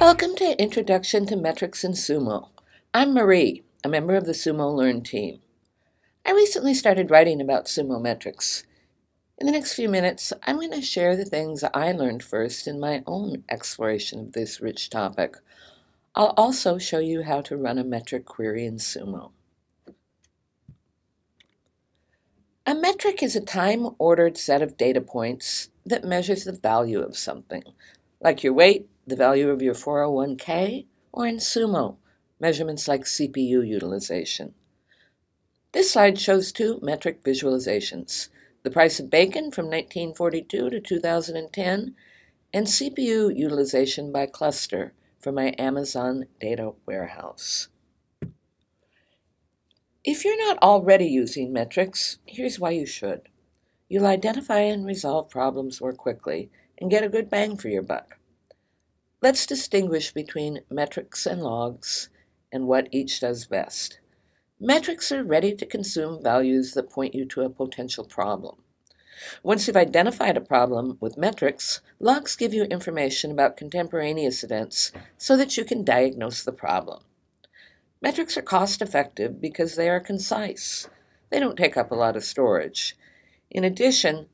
Welcome to Introduction to Metrics in Sumo. I'm Marie, a member of the Sumo Learn team. I recently started writing about Sumo metrics. In the next few minutes, I'm going to share the things I learned first in my own exploration of this rich topic. I'll also show you how to run a metric query in Sumo. A metric is a time-ordered set of data points that measures the value of something, like your weight, the value of your 401k, or in Sumo, measurements like CPU utilization. This slide shows two metric visualizations, the price of bacon from 1942 to 2010, and CPU utilization by cluster from my Amazon data warehouse. If you're not already using metrics, here's why you should. You'll identify and resolve problems more quickly and get a good bang for your buck. Let's distinguish between metrics and logs and what each does best. Metrics are ready-to-consume values that point you to a potential problem. Once you've identified a problem with metrics, logs give you information about contemporaneous events so that you can diagnose the problem. Metrics are cost-effective because they are concise. They don't take up a lot of storage. In addition,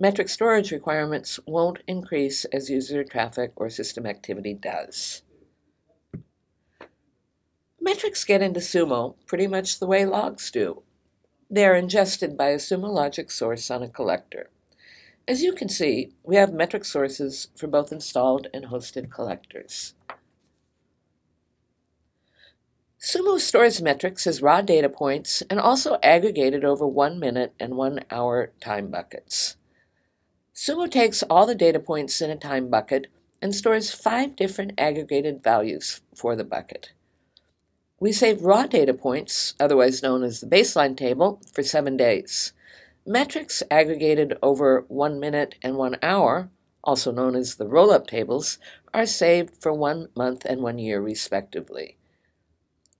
metric storage requirements won't increase as user traffic or system activity does. Metrics get into Sumo pretty much the way logs do. They are ingested by a Sumo Logic source on a collector. As you can see, we have metric sources for both installed and hosted collectors. Sumo stores metrics as raw data points and also aggregated over 1 minute and 1 hour time buckets. Sumo takes all the data points in a time bucket and stores 5 different aggregated values for the bucket. We save raw data points, otherwise known as the baseline table, for 7 days. Metrics aggregated over 1 minute and 1 hour, also known as the roll-up tables, are saved for 1 month and 1 year respectively.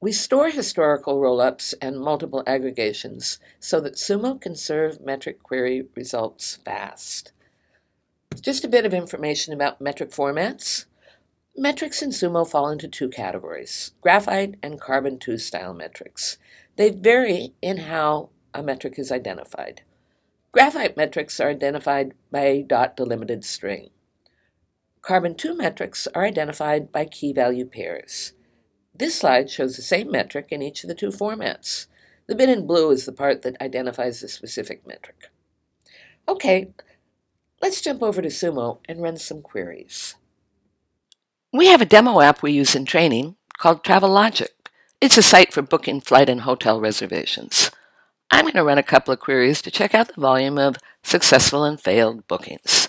We store historical roll-ups and multiple aggregations so that Sumo can serve metric query results fast. Just a bit of information about metric formats. Metrics in Sumo fall into 2 categories, graphite and carbon 2 style metrics. They vary in how a metric is identified. Graphite metrics are identified by a dot-delimited string. Carbon 2 metrics are identified by key value pairs. This slide shows the same metric in each of the 2 formats. The bit in blue is the part that identifies the specific metric. Okay, let's jump over to Sumo and run some queries. We have a demo app we use in training called Sumo Logic. It's a site for booking flight and hotel reservations. I'm going to run a couple of queries to check out the volume of successful and failed bookings.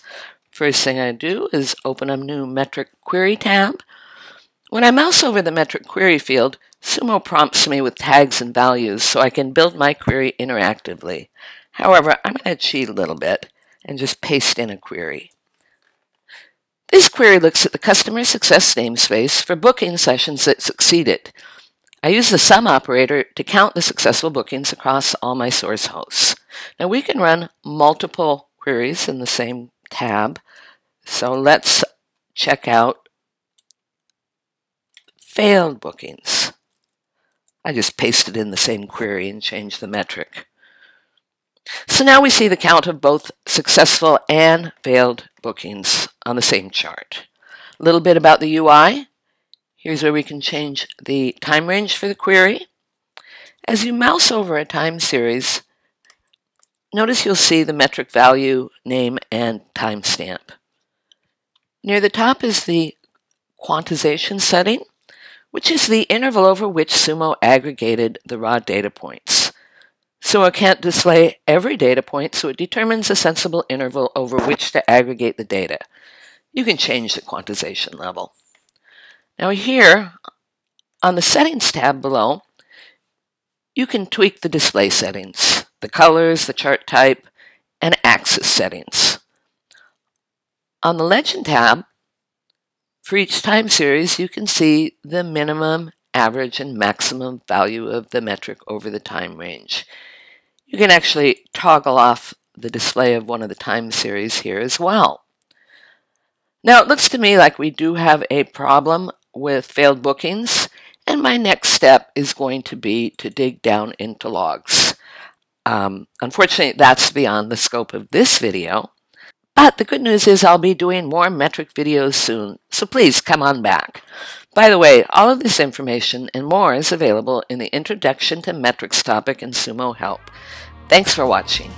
First thing I do is open a new metric query tab. When I mouse over the metric query field, Sumo prompts me with tags and values so I can build my query interactively. However, I'm going to cheat a little bit and just paste in a query. This query looks at the customer success namespace for booking sessions that succeeded. I use the sum operator to count the successful bookings across all my source hosts. Now we can run multiple queries in the same tab. So let's check out failed bookings. I just pasted in the same query and changed the metric. So now we see the count of both successful and failed bookings on the same chart. A little bit about the UI. Here's where we can change the time range for the query. As you mouse over a time series, notice you'll see the metric value, name, and timestamp. Near the top is the quantization setting, which is the interval over which Sumo aggregated the raw data points. Sumo can't display every data point, so it determines a sensible interval over which to aggregate the data. You can change the quantization level. Now here, on the Settings tab below, you can tweak the display settings, the colors, the chart type, and axis settings. On the Legend tab, for each time series, you can see the minimum, average, and maximum value of the metric over the time range. You can actually toggle off the display of one of the time series here as well. Now, it looks to me like we do have a problem with failed bookings, and my next step is going to be to dig down into logs. Unfortunately, that's beyond the scope of this video, but the good news is I'll be doing more metric videos soon, so please come on back. By the way, all of this information and more is available in the Introduction to Metrics topic in Sumo Help. Thanks for watching.